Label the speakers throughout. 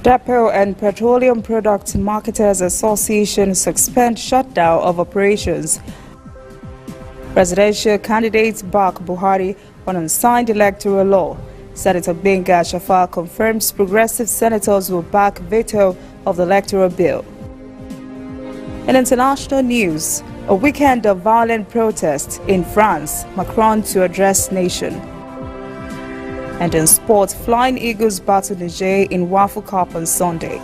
Speaker 1: DAPPMA and Petroleum Products Marketers Association suspend shutdown of operations. Presidential candidates back Buhari on unsigned electoral law. Senator Benga Shafar confirms progressive senators will back veto of the electoral bill. In international news, a weekend of violent protests in France, Macron to address nation. And in sports, Flying Eagles battle Niger in Waffle Cup on Sunday.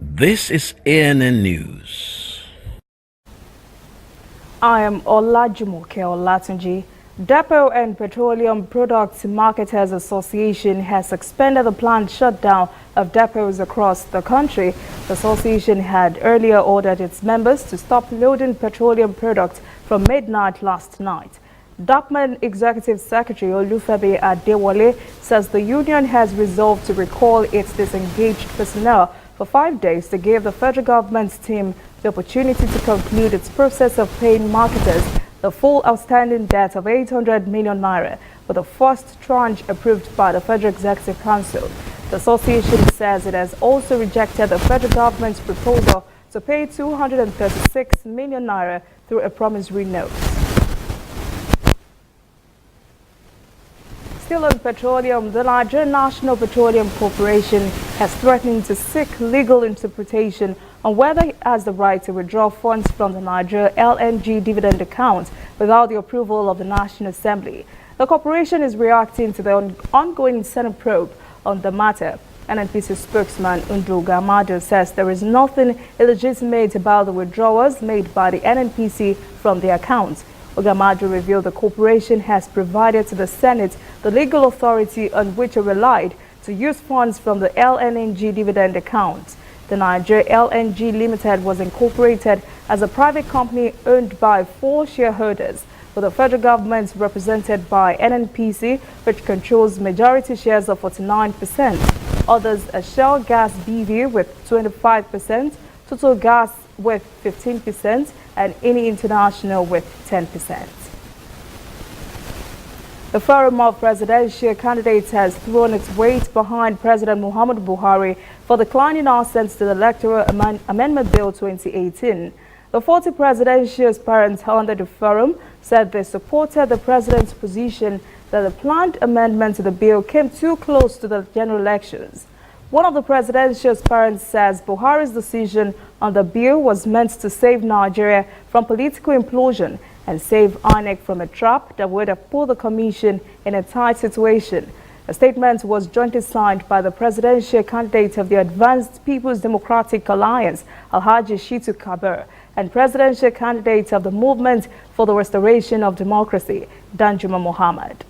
Speaker 2: This is ANN News.
Speaker 1: I am Olajumoke Olatunji. DAPPMA and Petroleum Products Marketers Association has suspended the planned shutdown of depots across the country. The association had earlier ordered its members to stop loading petroleum products from midnight last night. DAPPMA Executive Secretary Olufemi Adewale says the union has resolved to recall its disengaged personnel for 5 days to give the federal government's team the opportunity to conclude its process of paying marketers the full outstanding debt of 800 million naira, with the first tranche approved by the Federal Executive Council. The association says it has also rejected the federal government's proposal to pay 236 million naira through a promissory note. Still on petroleum, the Nigerian National Petroleum Corporation has threatened to seek legal interpretation on whether it has the right to withdraw funds from the Nigeria LNG dividend account without the approval of the National Assembly. The corporation is reacting to the ongoing Senate probe on the matter. NNPC spokesman Ndruga Amado says there is nothing illegitimate about the withdrawals made by the NNPC from the account. Ogamado revealed the corporation has provided to the Senate the legal authority on which it relied to use funds from the LNG dividend account. The Nigeria LNG Limited was incorporated as a private company owned by 4 shareholders, with the federal government represented by NNPC, which controls majority shares of 49%. Others are Shell Gas BV with 25%, Total Gas with 15%, and Eni International with 10%. The Forum of Presidential Candidates has thrown its weight behind President Muhammadu Buhari for declining assent to the Electoral Amendment Bill 2018. The 40 presidential aspirants under the forum said they supported the president's position that the planned amendment to the bill came too close to the general elections. One of the presidential aspirants says Buhari's decision on the bill was meant to save Nigeria from political implosion and save INEC from a trap that would have put the commission in a tight situation. A statement was jointly signed by the presidential candidate of the Advanced People's Democratic Alliance, Alhaji Shitu Kabir, and presidential candidate of the Movement for the Restoration of Democracy, Danjuma Mohammed.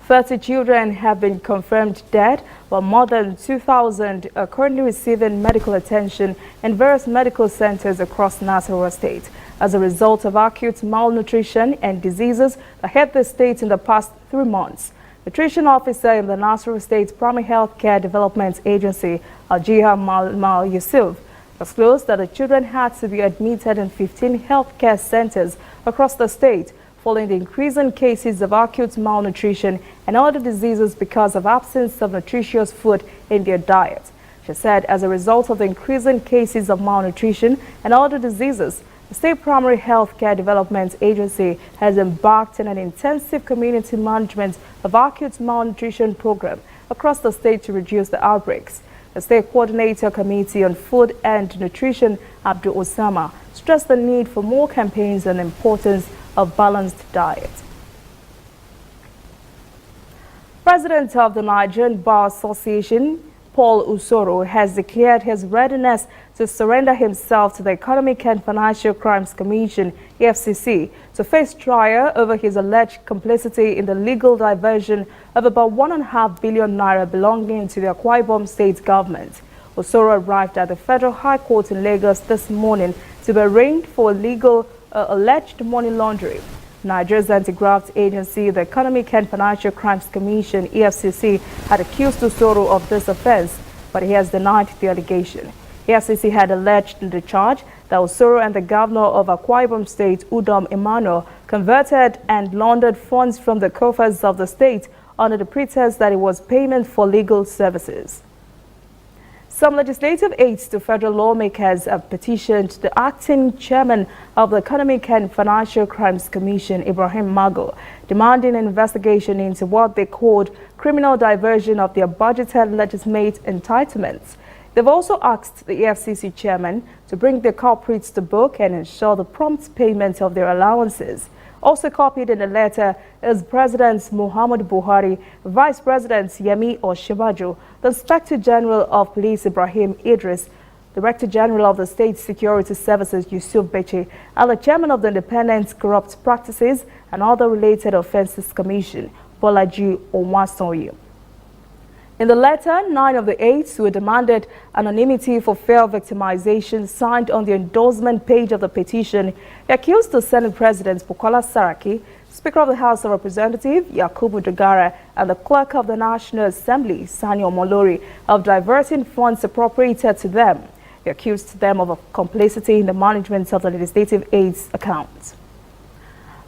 Speaker 1: 30 children have been confirmed dead, while more than 2,000 are currently receiving medical attention in various medical centers across Nasarawa State as a result of acute malnutrition and diseases that hit the state in the past 3 months. Nutrition officer in the Nasarawa State Primary Health Care Development Agency, Aljiha Mal Yusuf, disclosed that the children had to be admitted in 15 healthcare centers across the state following the increasing cases of acute malnutrition and other diseases because of absence of nutritious food in their diet. She said as a result of the increasing cases of malnutrition and other diseases, the State Primary Health Care Development Agency has embarked on an intensive community management of acute malnutrition program across the state to reduce the outbreaks. The State Coordinator Committee on Food and Nutrition, Abdul Osama, stressed the need for more campaigns and the importance of balanced diet. President of the Nigerian Bar Association, Paul Usoro, has declared his readiness to surrender himself to the Economic and Financial Crimes Commission, EFCC, to face trial over his alleged complicity in the legal diversion of about 1.5 billion naira belonging to the Akwa Ibom state government. Usoro arrived at the Federal High Court in Lagos this morning to be arraigned for alleged money laundering. Nigeria's anti-graft agency, the Economic and Financial Crimes Commission, EFCC, had accused Usoro of this offense. but he has denied the allegation. The FCC had alleged in the charge that Osoro and the governor of Akwa Ibom State, Udom Emmanuel, converted and laundered funds from the coffers of the state under the pretext that it was payment for legal services. Some legislative aides to federal lawmakers have petitioned the acting chairman of the Economic and Financial Crimes Commission, Ibrahim Mago, demanding an investigation into what they called criminal diversion of their budgeted legitimate entitlements. They've also asked the EFCC chairman to bring the culprits to book and ensure the prompt payment of their allowances. Also copied in the letter is President Muhammad Buhari, Vice President Yemi Osinbajo, the Inspector General of Police Ibrahim Idris, Director General of the State Security Services Yusuf Beche, and the Chairman of the Independent Corrupt Practices and Other Related Offences Commission, Bolaji Onwasoye. In the letter, 9 of the aides who demanded anonymity for fair victimization signed on the endorsement page of the petition accused the Senate President Bukola Saraki, Speaker of the House of Representatives Yakubu Dogara, and the Clerk of the National Assembly Sani Omolori of diverting funds appropriated to them. They accused them of complicity in the management of the legislative aides' accounts.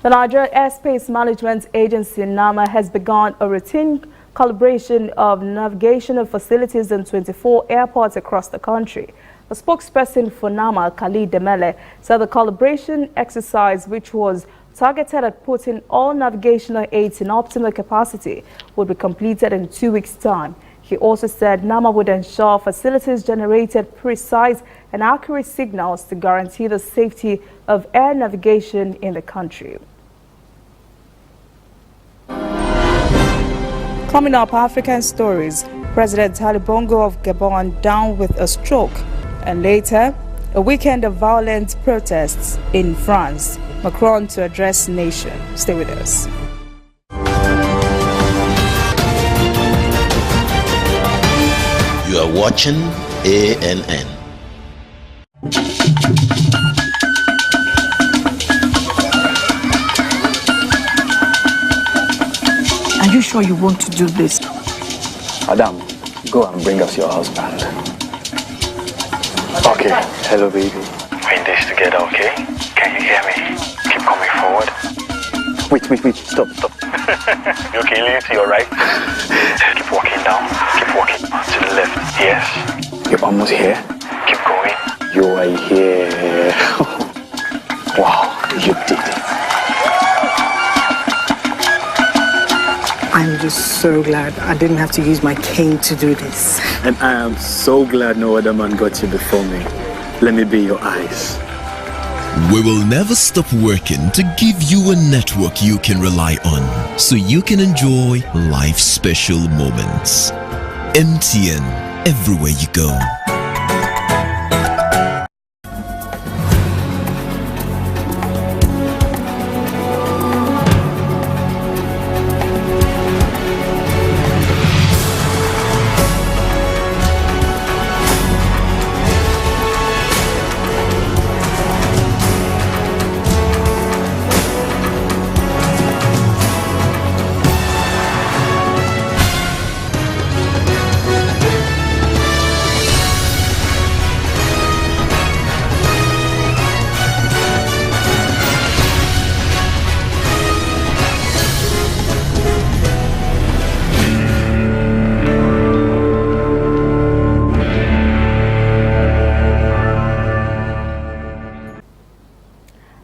Speaker 1: The Nigeria Airspace Management Agency, NAMA, has begun a routine calibration of navigational facilities in 24 airports across the country. A spokesperson for NAMA, Khalid Demele, said the calibration exercise, which was targeted at putting all navigational aids in optimal capacity, would be completed in 2 weeks' time. He also said NAMA would ensure facilities generated precise and accurate signals to guarantee the safety of air navigation in the country. Coming up, African stories. President Ali Bongo of Gabon down with a stroke. And later, a weekend of violent protests in France. Macron to address nation. Stay with us.
Speaker 3: You are watching ANN.
Speaker 4: Are you sure you want to do this?
Speaker 5: Madam, go and bring us your husband. Okay, hello baby.
Speaker 6: We're in this together, okay? Can you hear me? Keep coming forward.
Speaker 5: Wait, stop.
Speaker 6: You okay, lean to your right. Keep walking down. Keep walking to the left. Yes.
Speaker 5: You're almost here.
Speaker 6: Keep going.
Speaker 5: You are here. Wow, you did it.
Speaker 4: I'm just so glad I didn't have to use my cane to do this.
Speaker 5: And I am so glad no other man got you before me. Let me be your eyes.
Speaker 7: We will never stop working to give you a network you can rely on so you can enjoy life's special moments. MTN, everywhere you go.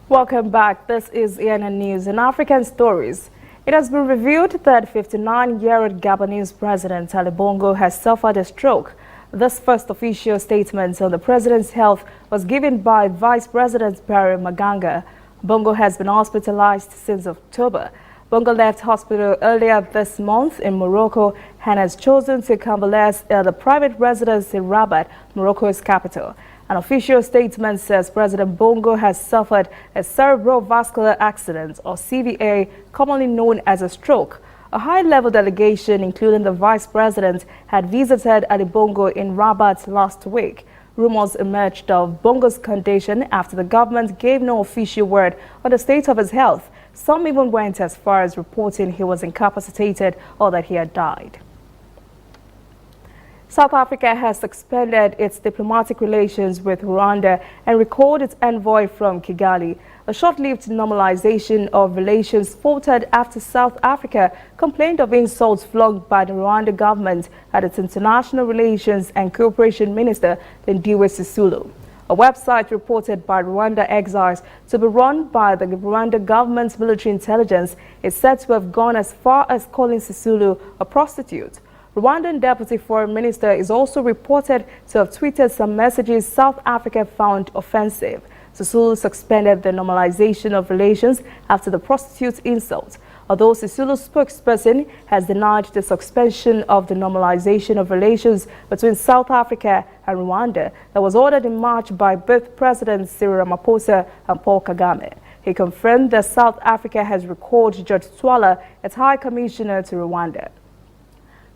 Speaker 1: Welcome back. This is ANN News and African Stories. It has been revealed that 59-year-old Gabonese President Ali Bongo has suffered a stroke. This first official statement on the president's health was given by Vice President Pierre Maganga. Bongo has been hospitalized since October. Bongo left hospital earlier this month in Morocco and has chosen to convalesce at the private residence in Rabat, Morocco's capital. An official statement says President Bongo has suffered a cerebrovascular accident, or CVA, commonly known as a stroke. A high-level delegation, including the vice president, had visited Ali Bongo in Rabat last week. Rumors emerged of Bongo's condition after the government gave no official word on the state of his health. Some even went as far as reporting he was incapacitated or that he had died. South Africa has suspended its diplomatic relations with Rwanda and recalled its envoy from Kigali. A short-lived normalization of relations faltered after South Africa complained of insults flung by the Rwanda government at its international relations and cooperation minister, Lindiwe Sisulu. A website reported by Rwanda exiles to be run by the Rwanda government's military intelligence is said to have gone as far as calling Sisulu a prostitute. Rwandan Deputy Foreign Minister is also reported to have tweeted some messages South Africa found offensive. Sisulu suspended the normalization of relations after the prostitute's insult. Although Sisulu's spokesperson has denied the suspension of the normalization of relations between South Africa and Rwanda that was ordered in March by both Presidents Cyril Ramaphosa and Paul Kagame. He confirmed that South Africa has recalled George Twala as High Commissioner to Rwanda.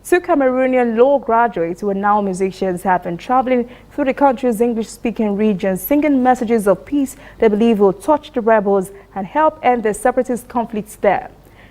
Speaker 1: Two Cameroonian law graduates who are now musicians have been traveling through the country's English-speaking regions singing messages of peace they believe will touch the rebels and help end the separatist conflicts there.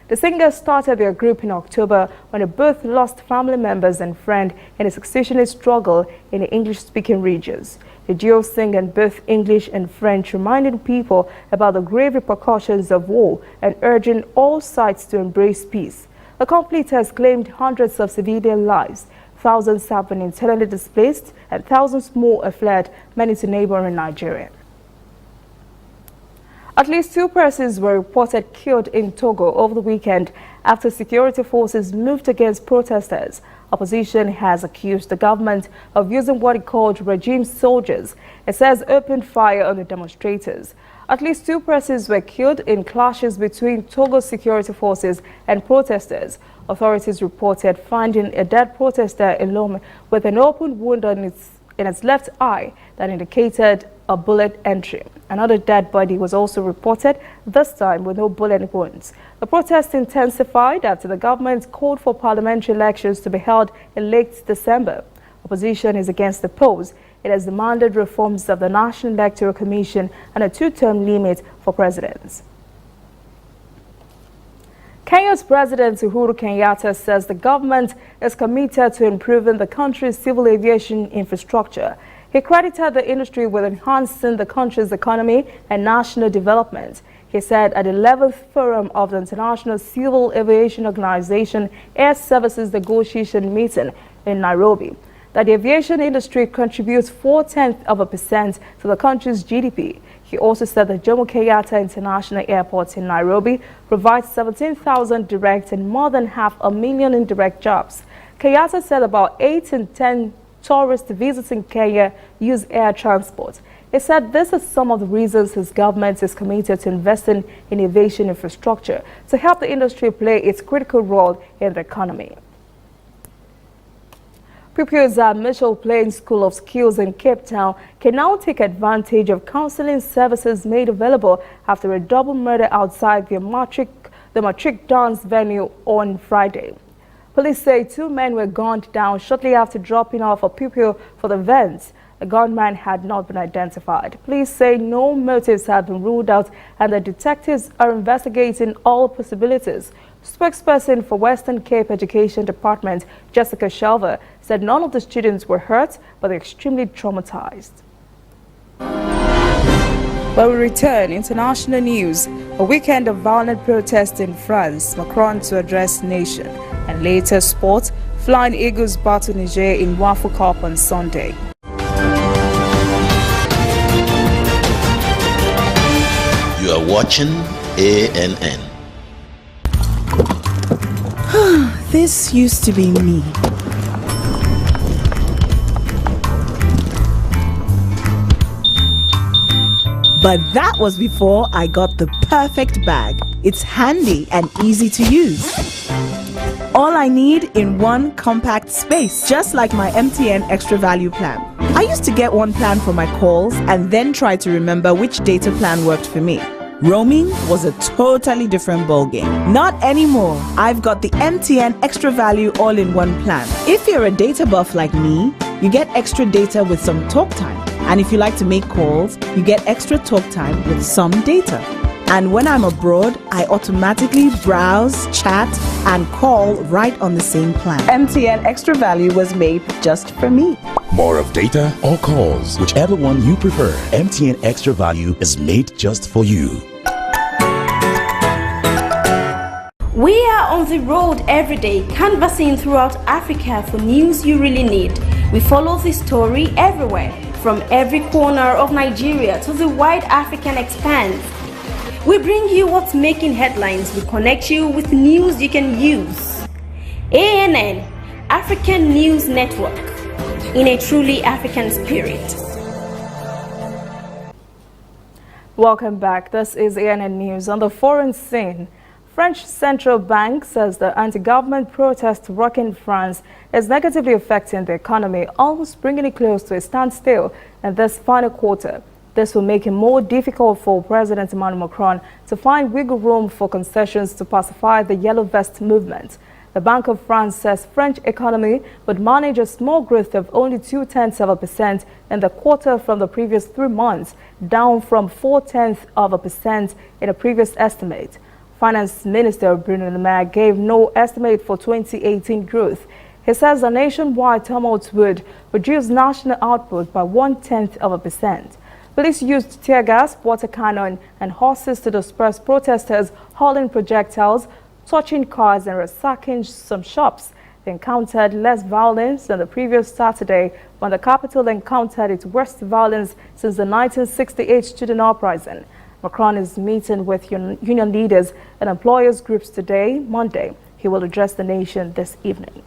Speaker 1: The singers started their group in October when they both lost family members and friends in a successionist struggle in the English-speaking regions. The duo sing in both English and French, reminding people about the grave repercussions of war and urging all sides to embrace peace. The conflict has claimed hundreds of civilian lives. Thousands have been internally displaced and thousands more have fled, many to neighboring Nigeria. At least 2 persons were reported killed in Togo over the weekend after security forces moved against protesters. Opposition has accused the government of using what it called regime soldiers. It says opened fire on the demonstrators. At least 2 persons were killed in clashes between Togo's security forces and protesters. Authorities reported finding a dead protester in Lome with an open wound in its left eye that indicated a bullet entry. Another dead body was also reported, this time with no bullet wounds. The protest intensified after the government called for parliamentary elections to be held in late December. Opposition is against the polls. It has demanded reforms of the National Electoral Commission and a 2-term limit for presidents. Kenya's President Uhuru Kenyatta says the government is committed to improving the country's civil aviation infrastructure. He credited the industry with enhancing the country's economy and national development. He said at the 11th Forum of the International Civil Aviation Organization Air Services Negotiation meeting in Nairobi that the aviation industry contributes 0.4% to the country's GDP. He also said the Jomo Kenyatta International Airport in Nairobi provides 17,000 direct and more than 500,000 indirect jobs. Kenyatta said about 8 in 10 tourists visiting Kenya use air transport. He said this is some of the reasons his government is committed to investing in aviation infrastructure to help the industry play its critical role in the economy. Pupils at Mitchell Plain School of Skills in Cape Town can now take advantage of counseling services made available after a double murder outside the matric dance venue on Friday. Police say 2 men were gunned down shortly after dropping off a pupil for the event. The gunman had not been identified. Police say no motives have been ruled out and the detectives are investigating all possibilities. Spokesperson for Western Cape Education Department, Jessica Shelver, said none of the students were hurt, but they're extremely traumatized. When we return, international news, a weekend of violent protests in France, Macron to address nation, and later sports, Flying Eagles battle Niger in Waffle Cup on Sunday.
Speaker 3: You are watching ANN.
Speaker 4: This used to be me. But that was before I got the perfect bag. It's handy and easy to use. All I need in one compact space, just like my MTN Extra Value plan. I used to get one plan for my calls and then try to remember which data plan worked for me. Roaming was a totally different ballgame. Not anymore. I've got the MTN Extra Value all-in-one plan. If you're a data buff like me, you get extra data with some talk time. And if you like to make calls, you get extra talk time with some data. And when I'm abroad, I automatically browse, chat, and call right on the same plan. MTN Extra Value was made just for me.
Speaker 8: More of data or calls, whichever one you prefer. MTN Extra Value is made just for you.
Speaker 9: We are on the road every day, canvassing throughout Africa for news you really need. We follow the story everywhere, from every corner of Nigeria to the wide African expanse. We bring you what's making headlines. We connect you with news you can use. ANN, African News Network, in a truly African spirit.
Speaker 1: Welcome back. This is ANN News. On the foreign scene, French central bank says the anti-government protest rocking France is negatively affecting the economy, almost bringing it close to a standstill in this final quarter. This will make it more difficult for President Emmanuel Macron to find wiggle room for concessions to pacify the Yellow Vest movement. The Bank of France says French economy would manage a small growth of only 0.2% in the quarter from the previous 3 months, down from 0.4% in a previous estimate. Finance Minister Bruno Le Maire gave no estimate for 2018 growth. He says a nationwide tumult would reduce national output by 0.1%. Police used tear gas, water cannon, and horses to disperse protesters, hurling projectiles, touching cars, and ransacking some shops. They encountered less violence than the previous Saturday, when the capital encountered its worst violence since the 1968 student uprising. Macron is meeting with union leaders and employers groups today, Monday. He will address the nation this evening.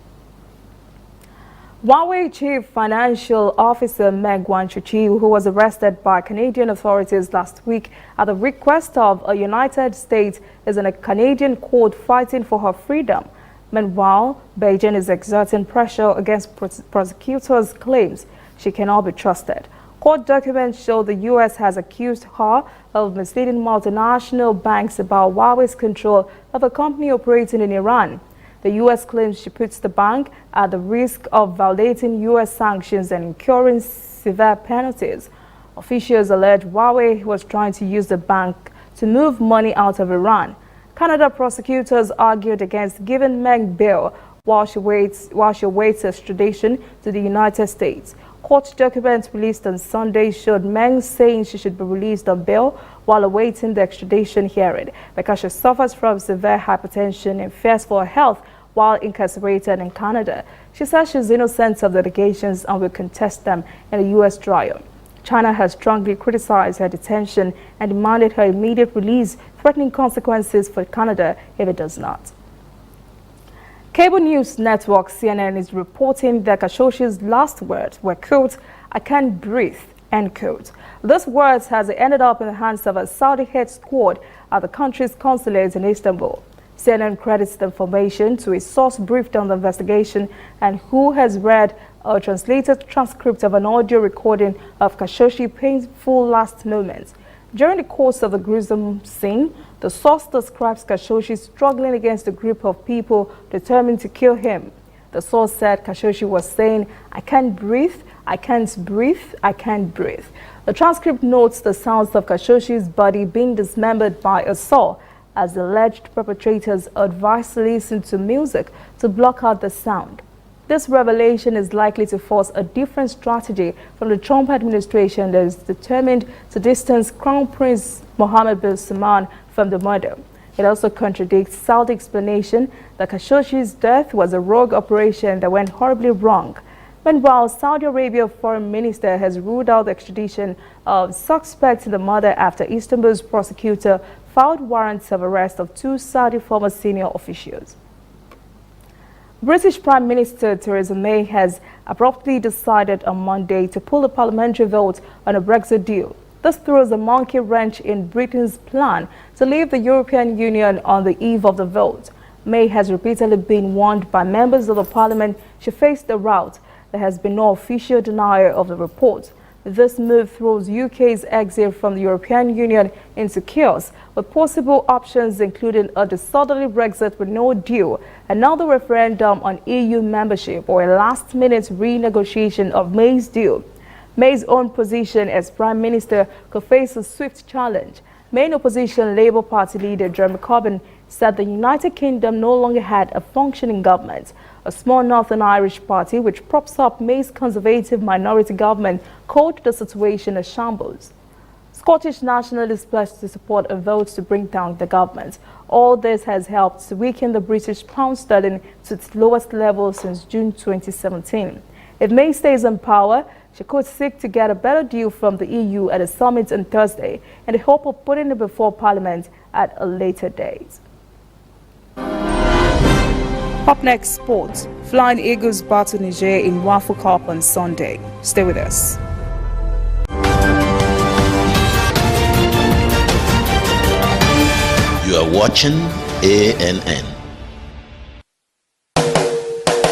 Speaker 1: Huawei Chief Financial Officer Meng Wanzhou, who was arrested by Canadian authorities last week at the request of a United States, is in a Canadian court fighting for her freedom. Meanwhile, Beijing is exerting pressure against prosecutors' claims she cannot be trusted. Court documents show the U.S. has accused her of misleading multinational banks about Huawei's control of a company operating in Iran. The U.S. claims she puts the bank at the risk of violating U.S. sanctions and incurring severe penalties. Officials allege Huawei was trying to use the bank to move money out of Iran. Canada prosecutors argued against giving Meng bail while she awaits extradition to the United States. Court documents released on Sunday showed Meng saying she should be released on bail while awaiting the extradition hearing because she suffers from severe hypertension and fears for her health while incarcerated in Canada. She says she's innocent of the allegations and will contest them in a U.S. trial. China has strongly criticized her detention and demanded her immediate release, threatening consequences for Canada if it does not. Cable news network CNN is reporting that Khashoggi's last words were, quote, "I can't breathe," end quote. These words has ended up in the hands of a Saudi hit squad at the country's consulate in Istanbul. CNN credits the information to a source briefed on the investigation and who has read a translated transcript of an audio recording of Khashoggi's painful last moments. During the course of the gruesome scene, the source describes Khashoggi struggling against a group of people determined to kill him. The source said Khashoggi was saying, "I can't breathe, I can't breathe, I can't breathe." The transcript notes the sounds of Khashoggi's body being dismembered by a saw, as the alleged perpetrators advised to listen to music to block out the sound. This revelation is likely to force a different strategy from the Trump administration that is determined to distance Crown Prince Mohammed bin Salman from the murder. It also contradicts Saudi explanation that Khashoggi's death was a rogue operation that went horribly wrong. Meanwhile, Saudi Arabia Foreign Minister has ruled out the extradition of suspects in the murder after Istanbul's prosecutor filed warrants of arrest of 2 Saudi former senior officials. British Prime Minister Theresa May has abruptly decided on Monday to pull a parliamentary vote on a Brexit deal. This throws a monkey wrench in Britain's plan to leave the European Union on the eve of the vote. May has repeatedly been warned by members of the parliament she faced the rout. There has been no official denial of the report. This move throws UK's exit from the European Union into chaos, with possible options including a disorderly Brexit with no deal, another referendum on EU membership, or a last-minute renegotiation of May's deal. May's own position as Prime Minister could face a swift challenge. Main opposition Labour Party leader Jeremy Corbyn said the United Kingdom no longer had a functioning government. A small Northern Irish party which props up May's Conservative minority government called the situation a shambles. Scottish nationalists pledged to support a vote to bring down the government. All this has helped to weaken the British pound sterling to its lowest level since June 2017. If May stays in power, she could seek to get a better deal from the EU at a summit on Thursday in the hope of putting it before Parliament at a later date. Up next, sports. Flying Eagles battle Niger in Waffle Cup on Sunday. Stay with us.
Speaker 3: You are watching ANN.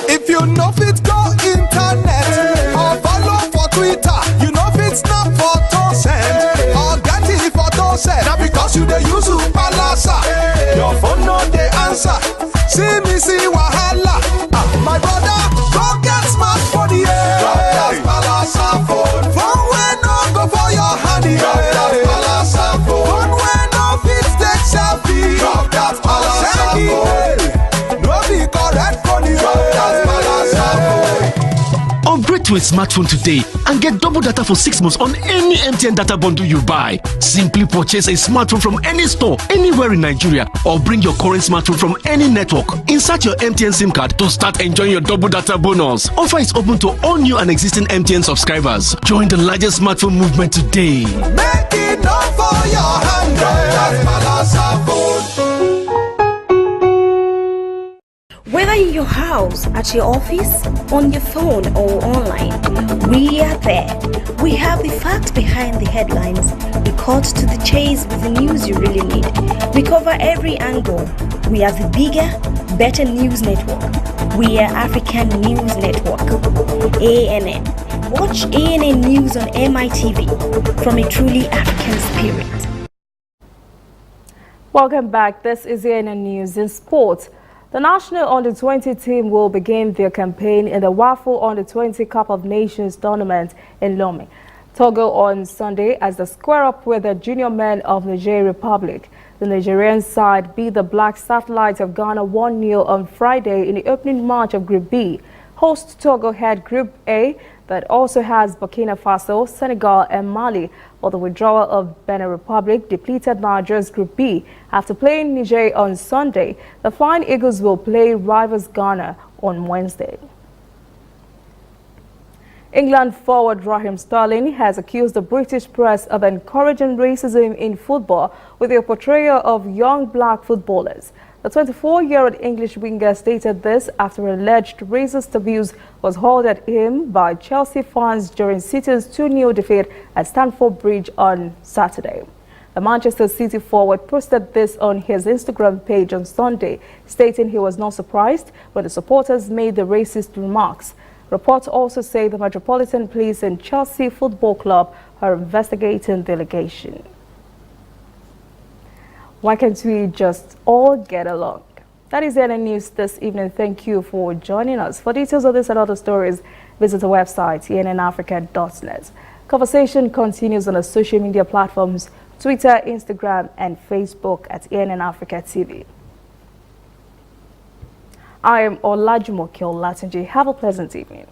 Speaker 10: If you know fit go internet or follow for Twitter, you know fit snap photo send or get it photo send. Now because you dey use Palasa, your phone no dey answer. See me see wahala. My brother, go get smartphone, yeah. Drop that Palasa phone. Phone wey no go for your hand, yeah. Drop that Palasa phone. Phone wey no fit take selfie. Drop that Palasa phone. No be correct phone, yeah. Drop that Palasa phone.
Speaker 11: Upgrade to a smartphone today and get double data for 6 months on any MTN data bundle you buy. Simply purchase a smartphone from any store, anywhere in Nigeria, or bring your current smartphone from any network. Insert your MTN SIM card to start enjoying your double data bonus. Offer is open to all new and existing MTN subscribers. Join the largest smartphone movement today.
Speaker 10: Make it up for your hand, that's Palasa phone.
Speaker 9: Whether in your house, at your office, on your phone or online, we are there. We have the facts behind the headlines. We cut to the chase with the news you really need. We cover every angle. We are the bigger, better news network. We are African News Network. ANN. Watch ANN News on MITV from a truly African spirit.
Speaker 1: Welcome back. This is ANN News in Sports. The national under-20 team will begin their campaign in the Waffle Under-20 Cup of Nations tournament in Lomé, Togo on Sunday as they square up with the junior men of Niger Republic. The Nigerian side beat the Black Satellites of Ghana 1-0 on Friday in the opening match of Group B. Host Togo had Group A that also has Burkina Faso, Senegal and Mali, while the withdrawal of Benin Republic depleted Nigeria's Group B. After playing Niger on Sunday, the Flying Eagles will play rivals Ghana on Wednesday. England forward Raheem Sterling has accused the British press of encouraging racism in football with their portrayal of young black footballers. The 24-year-old English winger stated this after alleged racist abuse was hurled at him by Chelsea fans during City's 2-0 defeat at Stamford Bridge on Saturday. The Manchester City forward posted this on his Instagram page on Sunday, stating he was not surprised when the supporters made the racist remarks. Reports also say the Metropolitan Police and Chelsea Football Club are investigating the allegation. Why can't we just all get along? That is ANN News this evening. Thank you for joining us. For details of this and other stories, visit the website annafrica.net. Conversation continues on the social media platforms Twitter, Instagram, and Facebook at ANN Africa TV. I am Olajumoke Olatunji. Have a pleasant evening.